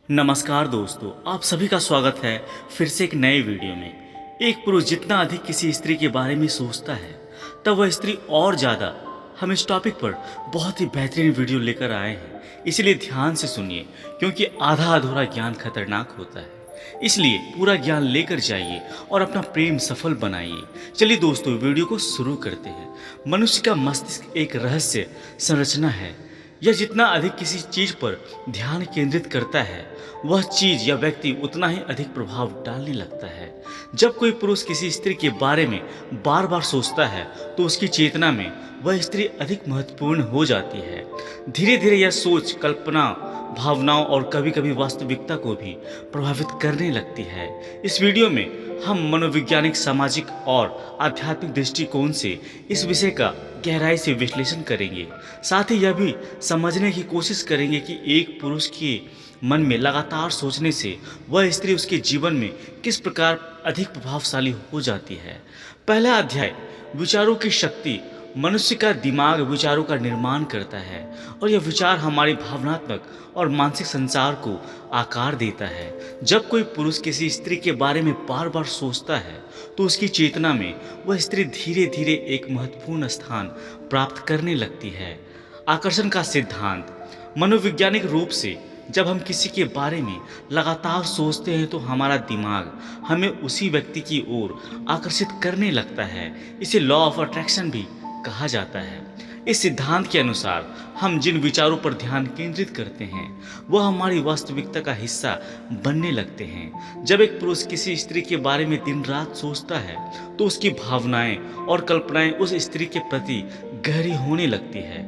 नमस्कार दोस्तों, आप सभी का स्वागत है फिर से एक नए वीडियो में। एक पुरुष जितना अधिक किसी स्त्री के बारे में सोचता है तब वह स्त्री और ज़्यादा। हम इस टॉपिक पर बहुत ही बेहतरीन वीडियो लेकर आए हैं, इसलिए ध्यान से सुनिए क्योंकि आधा अधूरा ज्ञान खतरनाक होता है। इसलिए पूरा ज्ञान लेकर जाइए और अपना प्रेम सफल बनाइए। चलिए दोस्तों, वीडियो को शुरू करते हैं। मनुष्य का मस्तिष्क एक रहस्य संरचना है। यह जितना अधिक किसी चीज पर ध्यान केंद्रित करता है, वह चीज या व्यक्ति उतना ही अधिक प्रभाव डालने लगता है। जब कोई पुरुष किसी स्त्री के बारे में बार बार सोचता है तो उसकी चेतना में वह स्त्री अधिक महत्वपूर्ण हो जाती है। धीरे धीरे यह सोच कल्पना, भावनाओं और कभी कभी वास्तविकता को भी प्रभावित करने लगती है। इस वीडियो में हम मनोवैज्ञानिक, सामाजिक और आध्यात्मिक दृष्टिकोण से इस विषय का गहराई से विश्लेषण करेंगे। साथ ही यह भी समझने की कोशिश करेंगे कि एक पुरुष के मन में लगातार सोचने से वह स्त्री उसके जीवन में किस प्रकार अधिक प्रभावशाली हो जाती है। पहला अध्याय, विचारों की शक्ति। मनुष्य का दिमाग विचारों का निर्माण करता है और यह विचार हमारी भावनात्मक और मानसिक संचार को आकार देता है। जब कोई पुरुष किसी स्त्री के बारे में बार बार सोचता है तो उसकी चेतना में वह स्त्री धीरे धीरे एक महत्वपूर्ण स्थान प्राप्त करने लगती है। आकर्षण का सिद्धांत। मनोवैज्ञानिक रूप से जब हम किसी के बारे में लगातार सोचते हैं तो हमारा दिमाग हमें उसी व्यक्ति की ओर आकर्षित करने लगता है। इसे लॉ ऑफ अट्रैक्शन भी कहा जाता है। इस सिद्धांत के अनुसार हम जिन विचारों पर ध्यान केंद्रित करते हैं वह हमारी वास्तविकता का हिस्सा बनने लगते हैं। जब एक पुरुष किसी स्त्री के बारे में दिन रात सोचता है तो उसकी भावनाएं और कल्पनाएं उस स्त्री के प्रति गहरी होने लगती है।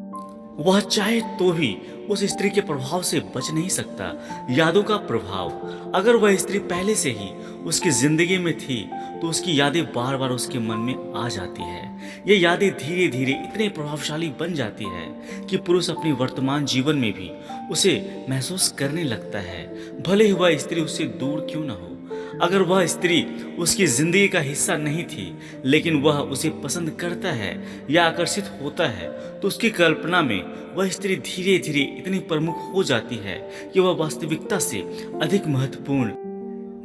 वह चाहे तो भी उस स्त्री के प्रभाव से बच नहीं सकता। यादों का प्रभाव। अगर वह स्त्री पहले से ही उसकी जिंदगी में थी तो उसकी यादें बार बार उसके मन में आ जाती है। ये यादें धीरे धीरे इतने प्रभावशाली बन जाती है कि पुरुष अपने वर्तमान जीवन में भी उसे महसूस करने लगता है, भले ही वह स्त्री उससे दूर क्यों न हो। अगर वह स्त्री उसकी जिंदगी का हिस्सा नहीं थी लेकिन वह उसे पसंद करता है या आकर्षित होता है तो उसकी कल्पना में वह स्त्री धीरे धीरे इतनी प्रमुख हो जाती है कि वह वास्तविकता से अधिक महत्वपूर्ण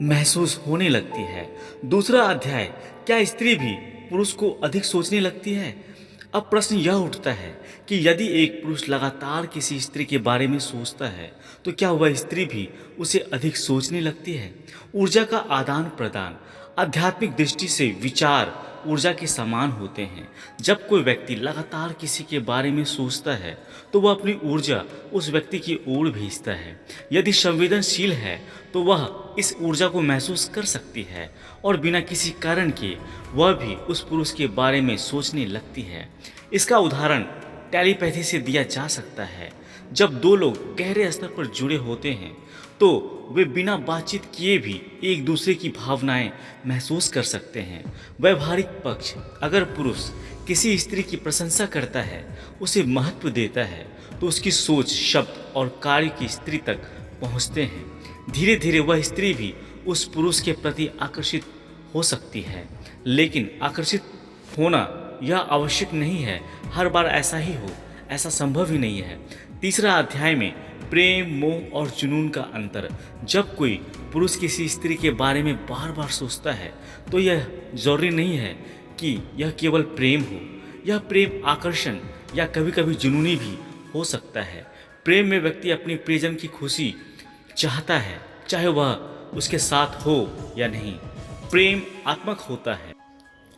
महसूस होने लगती है। दूसरा अध्याय, क्या स्त्री भी पुरुष को अधिक सोचने लगती है? अब प्रश्न यह उठता है कि यदि एक पुरुष लगातार किसी स्त्री के बारे में सोचता है तो क्या वह स्त्री भी उसे अधिक सोचने लगती है? ऊर्जा का आदान प्रदान। आध्यात्मिक दृष्टि से विचार ऊर्जा के समान होते हैं। जब कोई व्यक्ति लगातार किसी के बारे में सोचता है तो वह अपनी ऊर्जा उस व्यक्ति की ओर भेजता है। यदि संवेदनशील है तो वह इस ऊर्जा को महसूस कर सकती है और बिना किसी कारण के वह भी उस पुरुष के बारे में सोचने लगती है। इसका उदाहरण टेलीपैथी से दिया जा सकता है। जब दो लोग गहरे स्तर पर जुड़े होते हैं तो वे बिना बातचीत किए भी एक दूसरे की भावनाएं महसूस कर सकते हैं। व्यवहारिक पक्ष। अगर पुरुष किसी स्त्री की प्रशंसा करता है, उसे महत्व देता है तो उसकी सोच, शब्द और कार्य की स्त्री तक पहुंचते हैं। धीरे धीरे वह स्त्री भी उस पुरुष के प्रति आकर्षित हो सकती है। लेकिन आकर्षित होना यह आवश्यक नहीं है, हर बार ऐसा ही हो, ऐसा संभव ही नहीं है। तीसरा अध्याय में प्रेम, मोह और जुनून का अंतर। जब कोई पुरुष किसी स्त्री के बारे में बार बार सोचता है तो यह जरूरी नहीं है कि यह केवल प्रेम हो। यह प्रेम आकर्षण या कभी कभी जुनूनी भी हो सकता है। प्रेम में व्यक्ति अपनी प्रियजन की खुशी चाहता है, चाहे वह उसके साथ हो या नहीं। प्रेम आत्मक होता है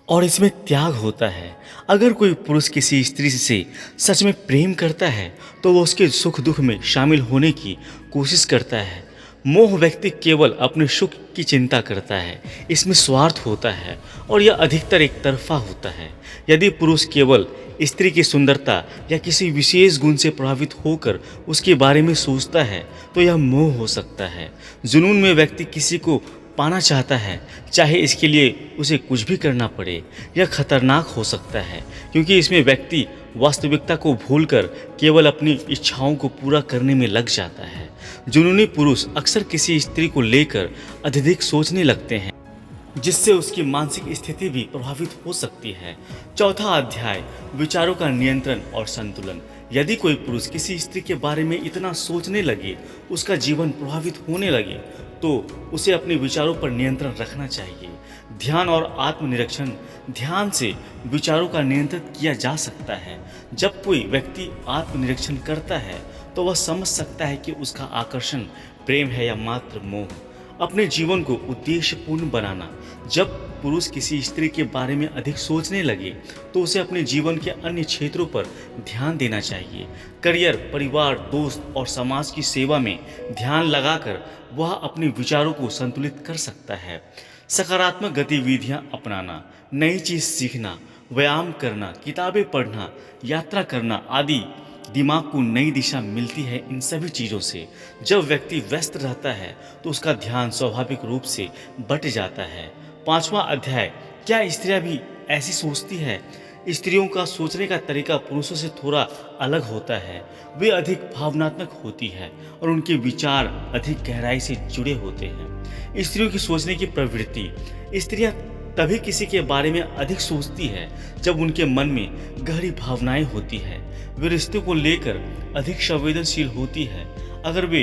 और इसमें त्याग होता है। अगर कोई पुरुष किसी स्त्री से सच में प्रेम करता है तो वह उसके सुख दुख में शामिल होने की कोशिश करता है। मोह व्यक्ति केवल अपने सुख की चिंता करता है, इसमें स्वार्थ होता है और यह अधिकतर एक तरफा होता है। यदि पुरुष केवल स्त्री की सुंदरता या किसी विशेष गुण से प्रभावित होकर उसके बारे में सोचता है तो यह मोह हो सकता है। जुनून में व्यक्ति किसी को पाना चाहता है, चाहे इसके लिए उसे कुछ भी करना पड़े। यह खतरनाक हो सकता है क्योंकि इसमें व्यक्ति वास्तविकता को भूलकर केवल अपनी इच्छाओं को पूरा करने में लग जाता है। जुनूनी पुरुष अक्सर किसी स्त्री को लेकर अत्यधिक सोचने लगते हैं जिससे उसकी मानसिक स्थिति भी प्रभावित हो सकती है। चौथा अध्याय, विचारों का नियंत्रण और संतुलन। यदि कोई पुरुष किसी स्त्री के बारे में इतना सोचने लगे, उसका जीवन प्रभावित होने लगे, तो उसे अपने विचारों पर नियंत्रण रखना चाहिए। ध्यान और आत्मनिरीक्षण। ध्यान से विचारों का नियंत्रित किया जा सकता है। जब कोई व्यक्ति आत्मनिरीक्षण करता है तो वह समझ सकता है कि उसका आकर्षण प्रेम है या मात्र मोह। अपने जीवन को उद्देश्यपूर्ण बनाना। जब पुरुष किसी स्त्री के बारे में अधिक सोचने लगे तो उसे अपने जीवन के अन्य क्षेत्रों पर ध्यान देना चाहिए। करियर, परिवार, दोस्त और समाज की सेवा में ध्यान लगाकर वह अपने विचारों को संतुलित कर सकता है। सकारात्मक गतिविधियां अपनाना, नई चीज सीखना, व्यायाम करना, किताबें पढ़ना, यात्रा करना आदि दिमाग को नई दिशा मिलती है। इन सभी चीज़ों से जब व्यक्ति व्यस्त रहता है तो उसका ध्यान स्वाभाविक रूप से बट जाता है। 5वां अध्याय, क्या स्त्रियां भी ऐसी सोचती है? स्त्रियों का सोचने का तरीका पुरुषों से थोड़ा अलग होता है। वे अधिक भावनात्मक होती है और उनके विचार अधिक गहराई से जुड़े होते हैं। स्त्रियों की सोचने की प्रवृत्ति। स्त्रियां तभी किसी के बारे में अधिक सोचती है जब उनके मन में गहरी भावनाएं होती है। वे रिश्ते को लेकर अधिक संवेदनशील होती है। अगर वे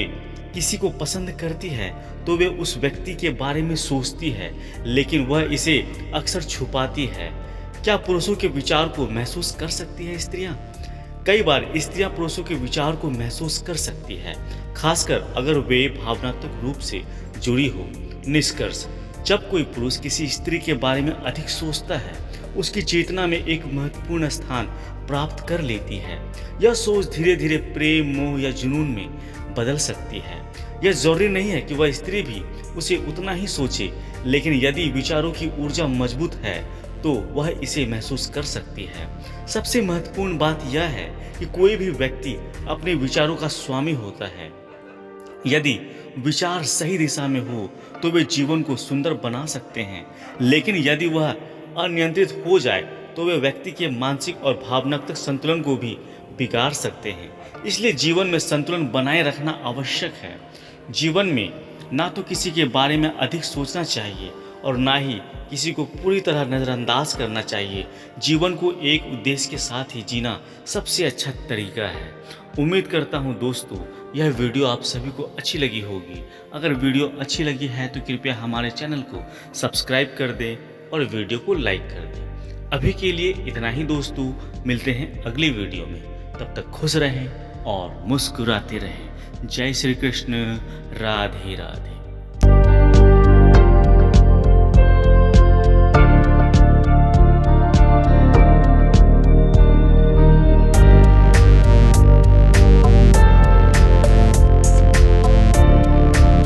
किसी को पसंद करती है तो वे उस व्यक्ति के बारे में सोचती है, लेकिन वह इसे अक्सर छुपाती है। क्या पुरुषों के विचार को महसूस कर सकती है स्त्रियां? कई बार स्त्रियां पुरुषों के विचार को महसूस कर सकती है, खासकर अगर वे भावनात्मक रूप से जुड़ी हो। निष्कर्ष, जब कोई पुरुष किसी स्त्री के बारे में अधिक सोचता है, उसकी चेतना में एक महत्वपूर्ण स्थान प्राप्त कर लेती है। यह सोच धीरे धीरे प्रेम, मोह या जुनून में बदल सकती है। यह जरूरी नहीं है कि वह स्त्री भी उसे उतना ही सोचे, लेकिन यदि विचारों की ऊर्जा मजबूत है तो वह इसे महसूस कर सकती है। सबसे महत्वपूर्ण बात यह है कि कोई भी व्यक्ति अपने विचारों का स्वामी होता है। यदि विचार सही दिशा में हो तो वे जीवन को सुंदर बना सकते हैं, लेकिन यदि वह अनियंत्रित हो जाए तो वे व्यक्ति के मानसिक और भावनात्मक संतुलन को भी बिगाड़ सकते हैं। इसलिए जीवन में संतुलन बनाए रखना आवश्यक है। जीवन में ना तो किसी के बारे में अधिक सोचना चाहिए और ना ही किसी को पूरी तरह नज़रअंदाज करना चाहिए। जीवन को एक उद्देश्य के साथ ही जीना सबसे अच्छा तरीका है। उम्मीद करता हूँ दोस्तों यह वीडियो आप सभी को अच्छी लगी होगी। अगर वीडियो अच्छी लगी है तो कृपया हमारे चैनल को सब्सक्राइब कर दें और वीडियो को लाइक कर दें। अभी के लिए इतना ही दोस्तों, मिलते हैं अगली वीडियो में। तब तक खुश रहें और मुस्कुराते रहें। जय श्री कृष्ण। राधे राधे।